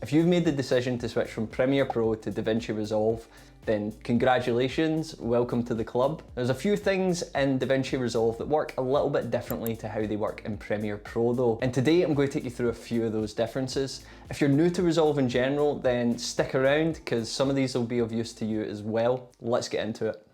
If you've made the decision to switch from Premiere Pro to DaVinci Resolve, then congratulations, welcome to the club. There's a few things in DaVinci Resolve that work a little bit differently to how they work in Premiere Pro though. And today I'm going to take you through a few of those differences. If you're new to Resolve in general, then stick around because some of these will be of use to you as well. Let's get into it.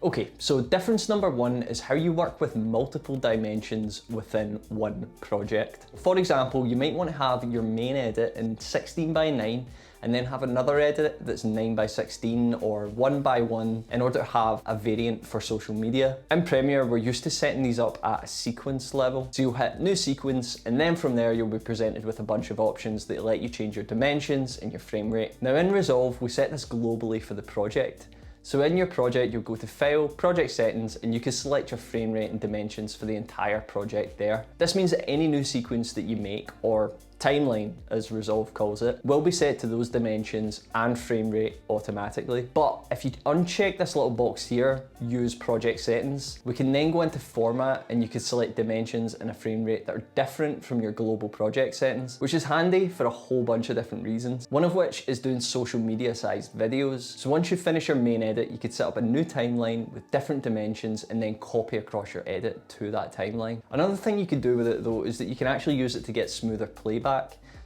Okay, so difference number one is how you work with multiple dimensions within one project. For example, you might want to have your main edit in 16:9 and then have another edit that's 9:16 or 1:1 in order to have a variant for social media. In Premiere, we're used to setting these up at a sequence level. So you'll hit new sequence and then from there you'll be presented with a bunch of options that let you change your dimensions and your frame rate. Now in Resolve, we set this globally for the project. So in your project, you'll go to File, Project Settings, and you can select your frame rate and dimensions for the entire project there. This means that any new sequence that you make, or timeline as Resolve calls it, will be set to those dimensions and frame rate automatically. But if you uncheck this little box here, use project settings, we can then go into format and you can select dimensions and a frame rate that are different from your global project settings, which is handy for a whole bunch of different reasons. One of which is doing social media sized videos. So once you finish your main edit, you could set up a new timeline with different dimensions and then copy across your edit to that timeline. Another thing you can do with it though is that you can actually use it to get smoother playback.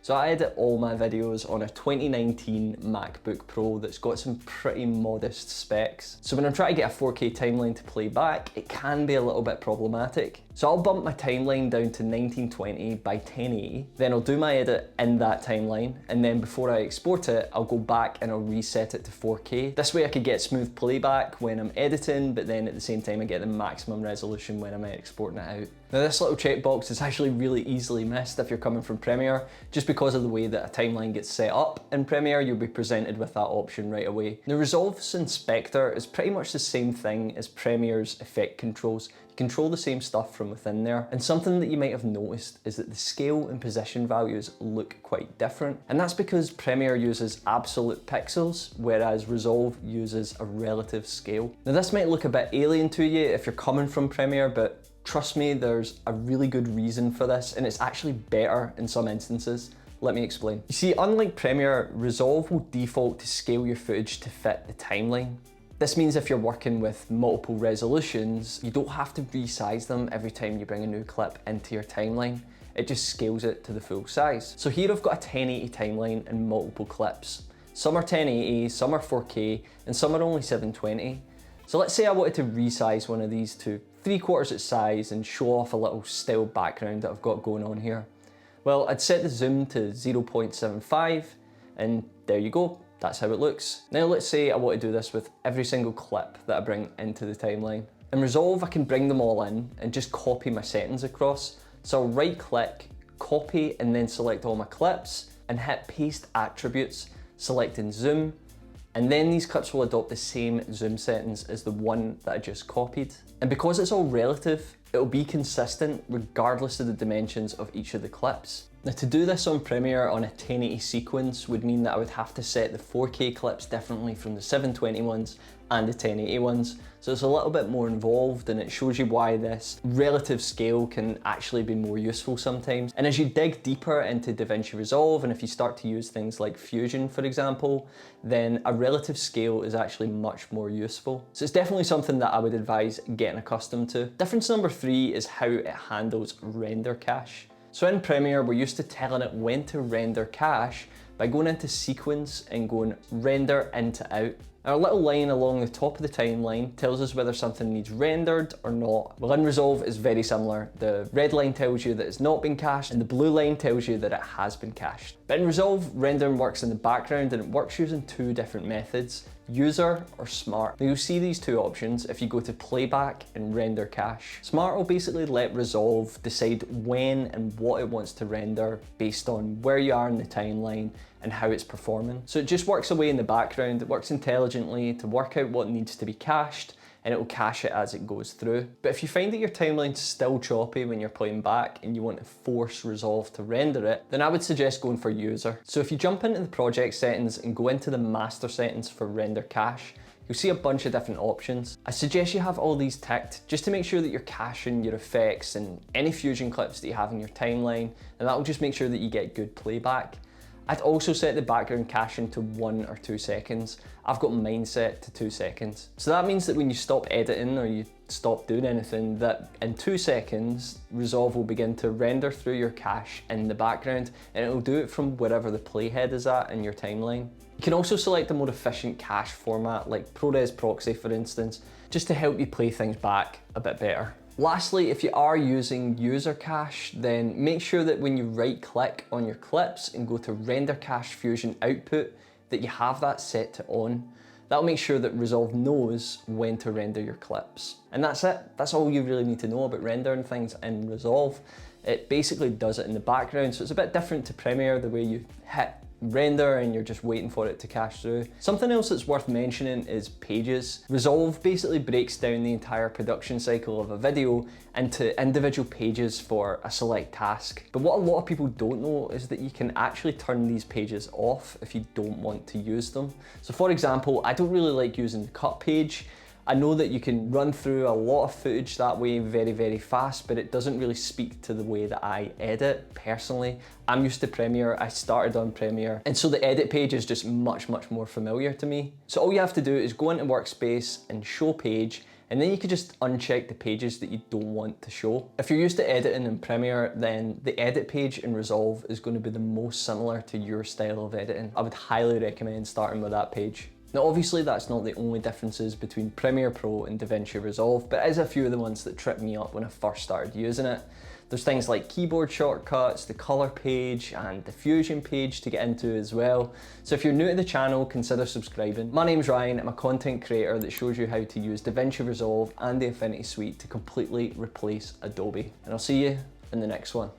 So I edit all my videos on a 2019 MacBook Pro that's got some pretty modest specs. So when I'm trying to get a 4K timeline to play back, it can be a little bit problematic. So I'll bump my timeline down to 1920 by 1080, then I'll do my edit in that timeline, and then before I export it, I'll go back and I'll reset it to 4K. This way I could get smooth playback when I'm editing, but then at the same time I get the maximum resolution when I'm exporting it out. Now this little checkbox is actually really easily missed if you're coming from Premiere, just because of the way that a timeline gets set up. In Premiere, you'll be presented with that option right away. Now Resolve's inspector is pretty much the same thing as Premiere's effect controls. You control the same stuff from within there. And something that you might have noticed is that the scale and position values look quite different. And that's because Premiere uses absolute pixels, whereas Resolve uses a relative scale. Now this might look a bit alien to you if you're coming from Premiere, but trust me, there's a really good reason for this, and it's actually better in some instances. Let me explain. You see, unlike Premiere, Resolve will default to scale your footage to fit the timeline. This means if you're working with multiple resolutions, you don't have to resize them every time you bring a new clip into your timeline. It just scales it to the full size. So here I've got a 1080 timeline and multiple clips. Some are 1080, some are 4K, and some are only 720. So let's say I wanted to resize one of these to 3/4 its size and show off a little still background that I've got going on here. Well, I'd set the zoom to 0.75 and there you go, that's how it looks. Now let's say I want to do this with every single clip that I bring into the timeline. In Resolve, I can bring them all in and just copy my settings across. So I'll right click, copy, and then select all my clips and hit paste attributes, selecting zoom, and then these clips will adopt the same zoom settings as the one that I just copied. And because it's all relative, it'll be consistent regardless of the dimensions of each of the clips. Now to do this on Premiere on a 1080 sequence would mean that I would have to set the 4K clips differently from the 720 ones and the 1080 ones. So it's a little bit more involved, and it shows you why this relative scale can actually be more useful sometimes. And as you dig deeper into DaVinci Resolve, and if you start to use things like Fusion, for example, then a relative scale is actually much more useful. So it's definitely something that I would advise getting accustomed to. Difference number three is how it handles render cache. So in Premiere, we're used to telling it when to render cache by going into sequence and going render into out. Our little line along the top of the timeline tells us whether something needs rendered or not. Well, in Resolve it's very similar. The red line tells you that it's not been cached and the blue line tells you that it has been cached. But in Resolve, rendering works in the background and it works using two different methods, user or smart. Now you'll see these two options if you go to playback and render cache. Smart will basically let Resolve decide when and what it wants to render based on where you are in the timeline and how it's performing. So it just works away in the background, it works intelligently to work out what needs to be cached, and it will cache it as it goes through. But if you find that your timeline's still choppy when you're playing back and you want to force Resolve to render it, then I would suggest going for user. So if you jump into the project settings and go into the master settings for render cache, you'll see a bunch of different options. I suggest you have all these ticked just to make sure that you're caching your effects and any Fusion clips that you have in your timeline, and that'll just make sure that you get good playback. I'd also set the background caching to 1 or 2 seconds. I've got mine set to 2 seconds. So that means that when you stop editing or you stop doing anything, that in 2 seconds, Resolve will begin to render through your cache in the background, and it'll do it from wherever the playhead is at in your timeline. You can also select a more efficient cache format like ProRes Proxy, for instance, just to help you play things back a bit better. Lastly, if you are using user cache, then make sure that when you right click on your clips and go to render cache Fusion output, that you have that set to on. That'll make sure that Resolve knows when to render your clips. And that's it. That's all you really need to know about rendering things in Resolve. It basically does it in the background, so it's a bit different to Premiere, the way you hit render and you're just waiting for it to cache through. Something else that's worth mentioning is pages. Resolve basically breaks down the entire production cycle of a video into individual pages for a select task. But what a lot of people don't know is that you can actually turn these pages off if you don't want to use them. So for example, I don't really like using the cut page. I know that you can run through a lot of footage that way very, very fast, but it doesn't really speak to the way that I edit personally. I'm used to Premiere, I started on Premiere, and so the edit page is just much, much more familiar to me. So all you have to do is go into Workspace and Show Page, and then you can just uncheck the pages that you don't want to show. If you're used to editing in Premiere, then the edit page in Resolve is going to be the most similar to your style of editing. I would highly recommend starting with that page. Now obviously that's not the only differences between Premiere Pro and DaVinci Resolve, but it is a few of the ones that tripped me up when I first started using it. There's things like keyboard shortcuts, the color page, and the Fusion page to get into as well. So if you're new to the channel, consider subscribing. My name's Ryan, I'm a content creator that shows you how to use DaVinci Resolve and the Affinity Suite to completely replace Adobe. And I'll see you in the next one.